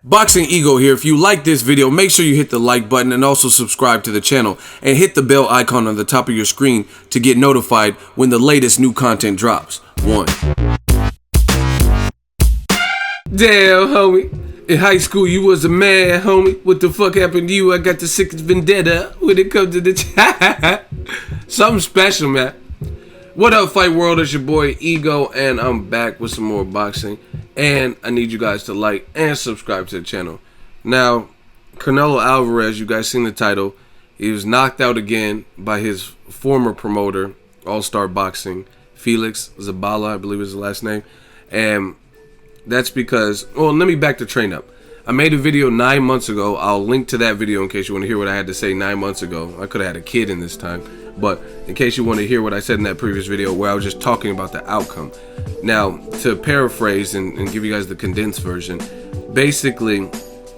Boxing Ego here. If you like this video, make sure you hit the like button and also subscribe to the channel and hit the bell icon on the top of your screen to get notified when the latest new content drops. Damn, homie. In high school, you was a man, homie. What the fuck happened to you? I got the sickest vendetta when it comes to the something special, man. What up, Fight World? It's your boy Ego, and I'm back with some more boxing. And I need you guys to like and subscribe to the channel. Now, Canelo Alvarez, you guys seen the title. He was knocked out again by his former promoter, All-Star Boxing, Felix Zabala, I believe is his last name. And that's because, well, let me back the train up. I made a video 9 months ago. I'll link to that video in case you want to hear what I had to say 9 months ago. I could have had a kid in this time. But in case you want to hear what I said in that previous video where I was just talking about the outcome. Now, to paraphrase and give you guys the condensed version, basically,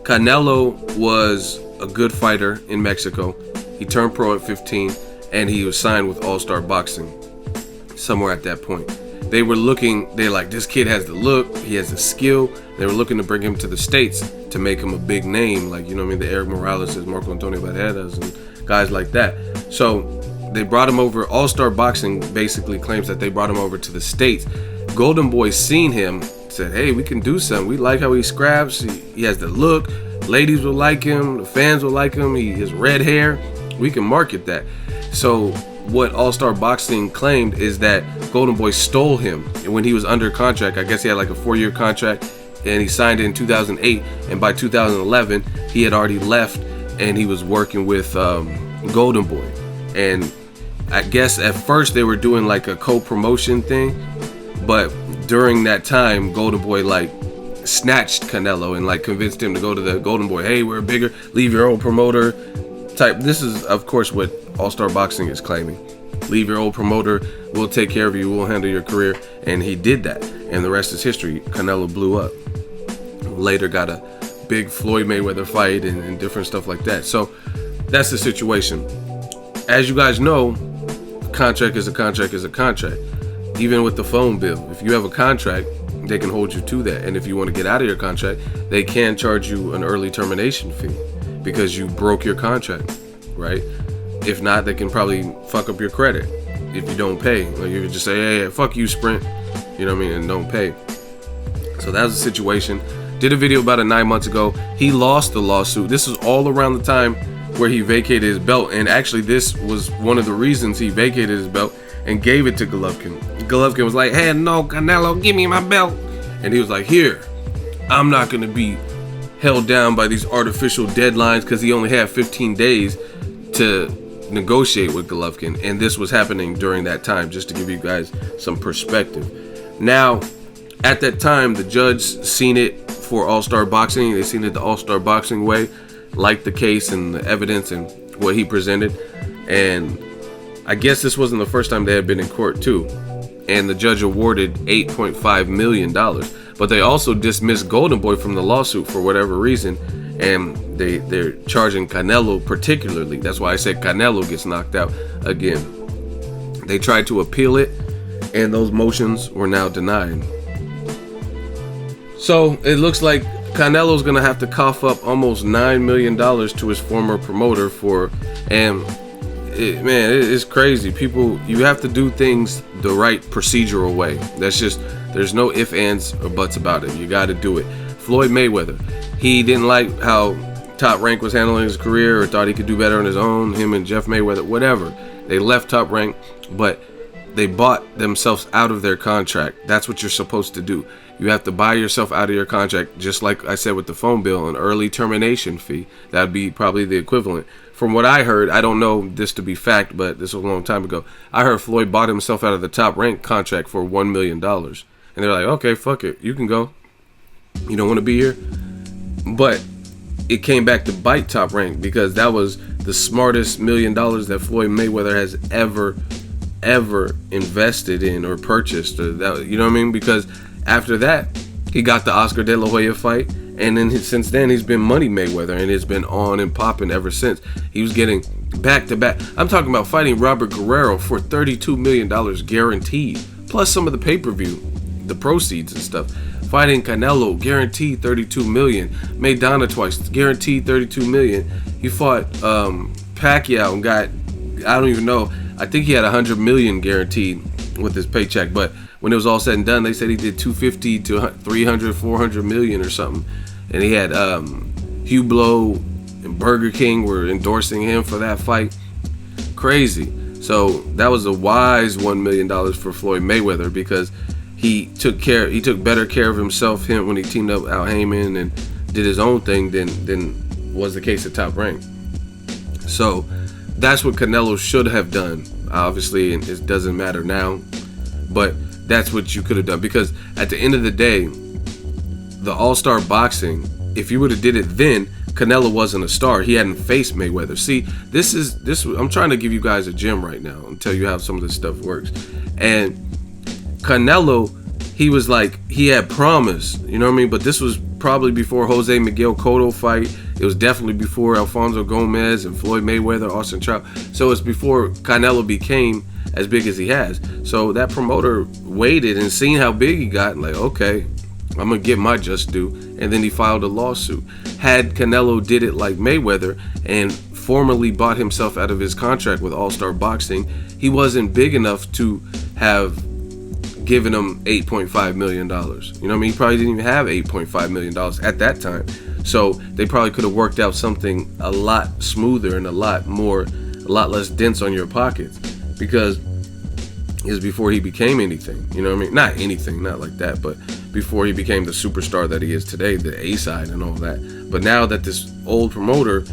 Canelo was a good fighter in Mexico. He turned pro at 15, and he was signed with All-Star Boxing somewhere at that point. They were looking, they're like, this kid has the look, he has the skill. They were looking to bring him to the States to make him a big name, like, you know what I mean, the Eric Morales, Marco Antonio Barreras, and guys like that. So they brought him over. All-Star Boxing basically claims that they brought him over to the States. Golden Boy seen him, said, hey, we can do something. We like how he scraps. He has the look. Ladies will like him. The fans will like him. He has red hair. We can market that. So what All-Star Boxing claimed is that Golden Boy stole him. And when he was under contract, I guess he had like a 4-year contract, and he signed it in 2008. And by 2011, he had already left, and he was working with Golden Boy. And I guess at first they were doing like a co-promotion thing, but during that time, Golden Boy like snatched Canelo and like convinced him to go to the Golden Boy. Hey, we're bigger, leave your old promoter type. This is, of course, what All-Star Boxing is claiming. Leave your old promoter, we'll take care of you, we'll handle your career. And he did that, and the rest is history. Canelo blew up. Later got a big Floyd Mayweather fight and different stuff like that. So that's the situation. As you guys know, contract is a contract is a contract. Even with the phone bill, if you have a contract, they can hold you to that. And if you want to get out of your contract, they can charge you an early termination fee because you broke your contract, right? If not, they can probably fuck up your credit if you don't pay. Like you could just say, hey, fuck you, Sprint, you know what I mean, and don't pay. So that was the situation. Did a video about it 9 months ago. He lost the lawsuit. This was all around the time where he vacated his belt, and actually this was one of the reasons he vacated his belt and gave it to Golovkin. Golovkin was like, hey, no, Canelo, give me my belt. And he was like, here, I'm not going to be held down by these artificial deadlines, because he only had 15 days to negotiate with Golovkin, and this was happening during that time, just to give you guys some perspective. Now, at that time, the judge seen it for All-Star Boxing. They seen it the All-Star Boxing way, liked the case and the evidence and what he presented. And I guess this wasn't the first time they had been in court too. And the judge awarded $8.5 million. But they also dismissed Golden Boy from the lawsuit for whatever reason. And they're charging Canelo particularly. That's why I said Canelo gets knocked out again. They tried to appeal it, and those motions were now denied. So it looks like Canelo's gonna have to cough up almost $9 million to his former promoter for, and it's crazy. People, you have to do things the right procedural way. That's just, there's no ifs, ands, or buts about it. You got to do it. Floyd Mayweather, he didn't like how Top Rank was handling his career, or thought he could do better on his own. Him and Jeff Mayweather, whatever. They left Top Rank, but they bought themselves out of their contract. That's what you're supposed to do. You have to buy yourself out of your contract, just like I said with the phone bill, an early termination fee. That would be probably the equivalent. From what I heard, I don't know this to be fact, but this was a long time ago, I heard Floyd bought himself out of the Top Rank contract for $1 million. And they're like, okay, fuck it, you can go. You don't want to be here? But it came back to bite Top Rank, because that was the smartest $1 million that Floyd Mayweather has ever invested in or purchased, or that, you know what I mean? Because after that, he got the Oscar De La Hoya fight, and then since then he's been Money Mayweather, and it's been on and popping ever since. He was getting back to back. I'm talking about fighting Robert Guerrero for $32 million guaranteed, plus some of the pay-per-view, the proceeds and stuff. Fighting Canelo, guaranteed 32 million. Maidana twice, guaranteed 32 million. He fought Pacquiao and got, I don't even know, I think he had 100 million guaranteed with his paycheck. But when it was all said and done, they said he did 250 to 300, 400 million or something. And he had Hugh Blow and Burger King were endorsing him for that fight. Crazy. So that was a wise $1 million for Floyd Mayweather, because he took better care of himself when he teamed up with Al Heyman and did his own thing than was the case at Top Rank. So that's what Canelo should have done. Obviously, and it doesn't matter now, but that's what you could have done, because at the end of the day, the All-Star Boxing, if you would have did it then, Canelo wasn't a star. He hadn't faced Mayweather. See, this I'm trying to give you guys a gem right now and tell you how some of this stuff works. And Canelo, he had promise, you know what I mean? But this was probably before Jose Miguel Cotto fight. It was definitely before Alfonso Gomez and Floyd Mayweather, Austin Trout. So it's before Canelo became as big as he has. So that promoter waited and seen how big he got, and like, okay, I'm gonna get my just due. And then he filed a lawsuit. Had Canelo did it like Mayweather and formally bought himself out of his contract with All-Star Boxing, he wasn't big enough to have given him $8.5 million. You know what I mean? He probably didn't even have $8.5 million at that time. So they probably could have worked out something a lot smoother and a lot less dense on your pockets, because it was before he became anything. You know what I mean? Not anything, not like that, but before he became the superstar that he is today, the A-side and all that. But now that this old promoter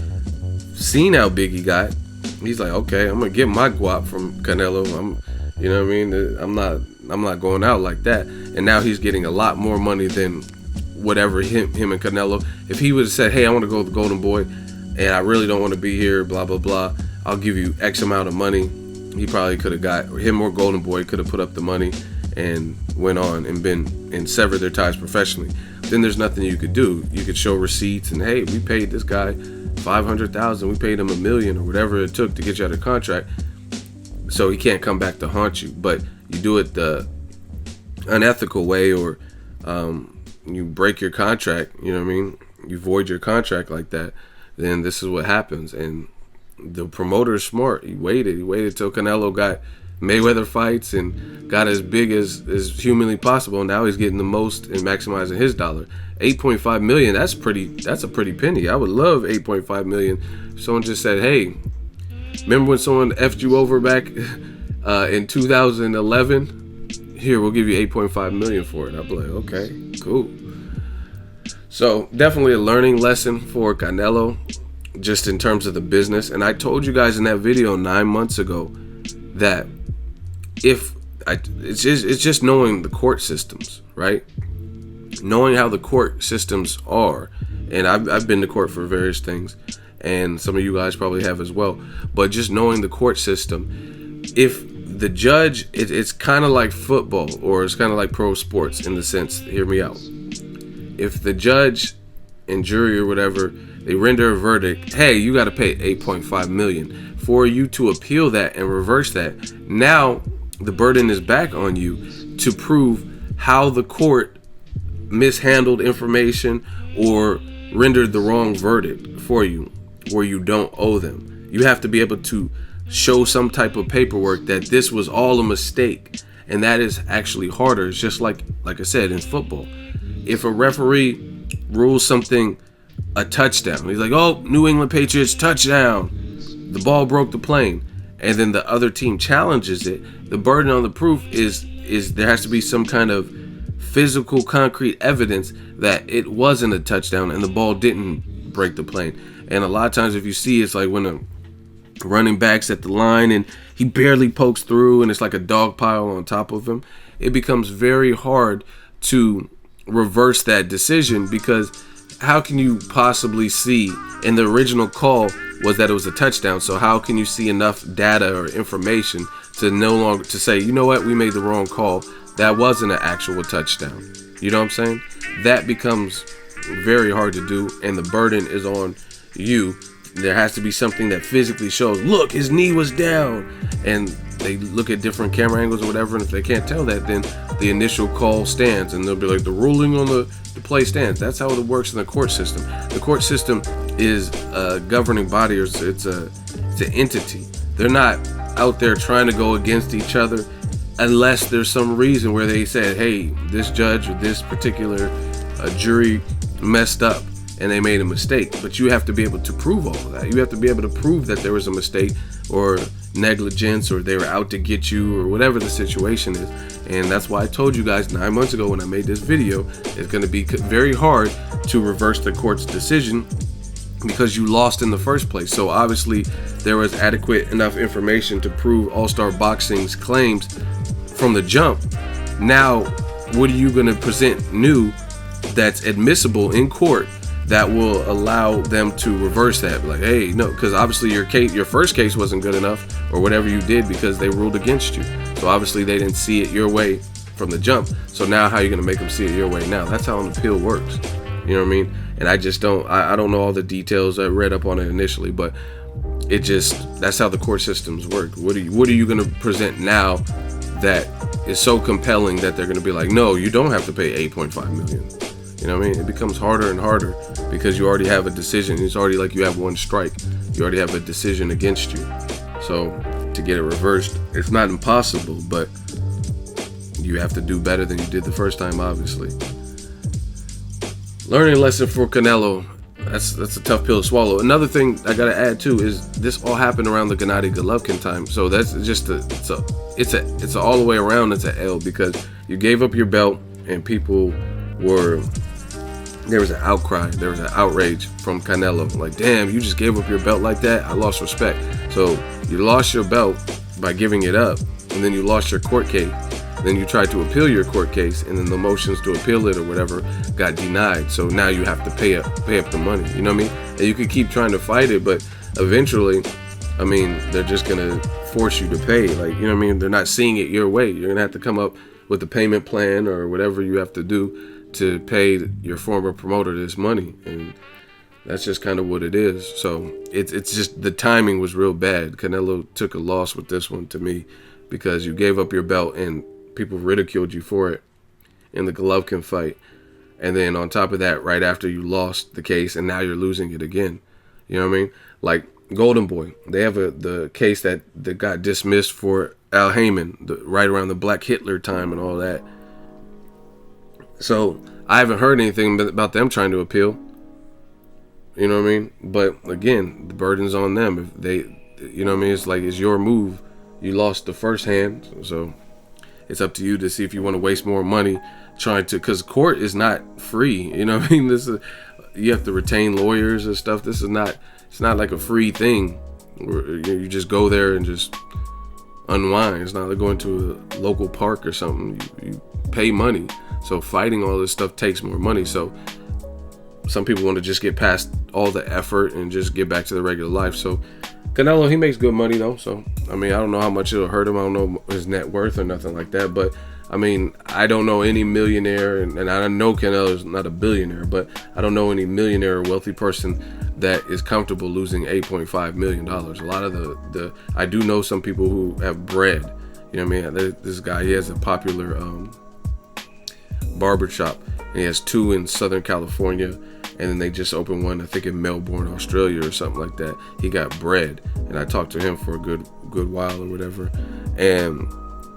seen how big he got, he's like, okay, I'm gonna get my guap from Canelo. You know what I mean? I'm not going out like that. And now he's getting a lot more money than whatever him and Canelo. If he would have said, hey, I want to go with the Golden Boy and I really don't want to be here, blah blah blah, I'll give you X amount of money, he probably could have got, or him or Golden Boy could have put up the money and went on and severed their ties professionally. Then there's nothing you could do. You could show receipts and, hey, we paid this guy $500,000, we paid him $1 million or whatever it took to get you out of contract, so he can't come back to haunt you. But you do it the unethical way, or you break your contract, you know what I mean, you void your contract like that, then this is what happens. And the promoter is smart. He waited till Canelo got Mayweather fights and got as big as humanly possible. Now he's getting the most and maximizing his dollar. 8.5 million, that's a pretty penny. I would love 8.5 million. If someone just said, hey, remember when someone effed you over back in 2011? Here, we'll give you 8.5 million for it. I'll be like, okay, cool. So definitely a learning lesson for Canelo, just in terms of the business. And I told you guys in that video 9 months ago that it's just knowing the court systems, right? Knowing how the court systems are. And I've been to court for various things, and some of you guys probably have as well. But just knowing the court system, if the judge, it's kind of like football, or it's kind of like pro sports in the sense, hear me out. If the judge and jury or whatever, they render a verdict, hey, you got to pay 8.5 million. For you to appeal that and reverse that, now the burden is back on you to prove how the court mishandled information or rendered the wrong verdict for you, where you don't owe them. You have to be able to show some type of paperwork that this was all a mistake, and that is actually harder. It's just like I said in football. If a referee rules something a touchdown, he's like, oh, New England Patriots touchdown, the ball broke the plane, and then the other team challenges it, the burden on the proof is there has to be some kind of physical concrete evidence that it wasn't a touchdown and the ball didn't break the plane. And a lot of times if you see, it's like when a running back's at the line and he barely pokes through and it's like a dog pile on top of him, it becomes very hard to reverse that decision, because how can you possibly see, and the original call was that it was a touchdown, so how can you see enough data or information to no longer to say, you know what, we made the wrong call, that wasn't an actual touchdown? You know what I'm saying? That becomes very hard to do, and the burden is on you There has to be something that physically shows, look, his knee was down. And they look at different camera angles or whatever, and if they can't tell that, then the initial call stands, and they'll be like, the ruling on the play stands. That's how it works in the court system. The court system is a governing body, or it's an entity. They're not out there trying to go against each other unless there's some reason where they said, hey, this judge or this particular jury messed up and they made a mistake. But you have to be able to prove all of that. You have to be able to prove that there was a mistake or negligence, or they were out to get you, or whatever the situation is. And that's why I told you guys 9 months ago when I made this video, it's going to be very hard to reverse the court's decision because you lost in the first place. So obviously there was adequate enough information to prove All Star Boxing's claims from the jump. Now, what are you going to present new that's admissible in court that will allow them to reverse that? Like, hey, no, because obviously your first case wasn't good enough, or whatever you did, because they ruled against you. So obviously they didn't see it your way from the jump. So now how are you going to make them see it your way now? That's how an appeal works. You know what I mean? And I just don't, I don't know all the details. I read up on it initially, but it just, that's how the court systems work. What are you going to present now that is so compelling that they're going to be like, no, you don't have to pay 8.5 million. You know what I mean? It becomes harder and harder because you already have a decision. It's already like you have one strike. You already have a decision against you. So to get it reversed, it's not impossible, but you have to do better than you did the first time, obviously. Learning lesson for Canelo. That's a tough pill to swallow. Another thing I gotta add too is this all happened around the Gennady Golovkin time. So that's just it's a all the way around. It's a L because you gave up your belt and people were. There was an outcry, there was an outrage from Canelo. Like, damn, you just gave up your belt like that? I lost respect. So you lost your belt by giving it up, and then you lost your court case. Then you tried to appeal your court case, and then the motions to appeal it or whatever got denied. So now you have to pay up the money. You know what I mean? And you could keep trying to fight it, but eventually, I mean, they're just gonna force you to pay. Like, you know what I mean? They're not seeing it your way. You're gonna have to come up with a payment plan or whatever you have to do to pay your former promoter this money, and that's just kind of what it is. So it's just the timing was real bad. Canelo took a loss with this one to me because you gave up your belt and people ridiculed you for it in the Golovkin fight, and then on top of that, right after you lost the case, and now you're losing it again. You know what I mean? Like Golden Boy, they have the case that got dismissed for Al Heyman right around the Black Hitler time and all that. So I haven't heard anything about them trying to appeal. You know what I mean? But again, the burden's on them. If they, you know what I mean? It's like, it's your move. You lost the first hand, so it's up to you to see if you want to waste more money trying to, because court is not free. You know what I mean? You have to retain lawyers and stuff. It's not like a free thing where you just go there and just unwind. It's not like going to a local park or something. You pay money. So fighting all this stuff takes more money. So some people want to just get past all the effort and just get back to the regular life. So Canelo, he makes good money though. So, I mean, I don't know how much it'll hurt him. I don't know his net worth or nothing like that. But, I mean, I don't know any millionaire, and I know Canelo's not a billionaire, but I don't know any millionaire or wealthy person that is comfortable losing $8.5 million. A lot of I do know some people who have bread. You know what I mean? This guy, he has a popular barbershop, and he has two in Southern California, and then they just opened one, I think, in Melbourne, Australia or something like that. He got bread, and I talked to him for a good while or whatever. And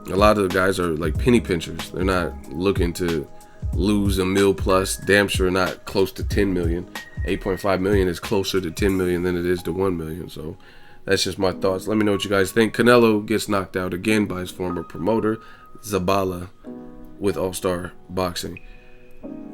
a lot of the guys are like penny pinchers. They're not looking to lose $1 million plus. Damn sure not close to 10 million. 8.5 million is closer to 10 million than it is to 1 million. So that's just my thoughts. Let me know what you guys think. Canelo gets knocked out again by his former promoter, Zabala, with All Star Boxing.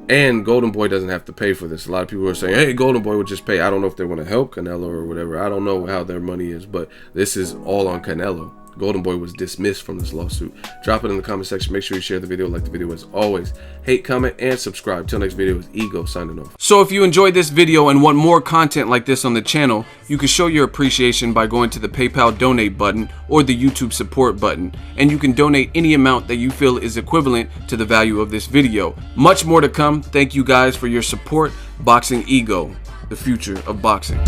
And Golden Boy doesn't have to pay for this. A lot of people are saying, hey, Golden Boy would just pay. I don't know if they want to help Canelo or whatever. I don't know how their money is, but this is all on Canelo. Golden Boy was dismissed from this lawsuit. Drop it in the comment section. Make sure you share the video, like the video as always. Hate, comment, and subscribe. Till next video, is Ego signing off. So if you enjoyed this video and want more content like this on the channel, you can show your appreciation by going to the PayPal donate button or the YouTube support button. And you can donate any amount that you feel is equivalent to the value of this video. Much more to come. Thank you guys for your support. Boxing Ego, the future of boxing.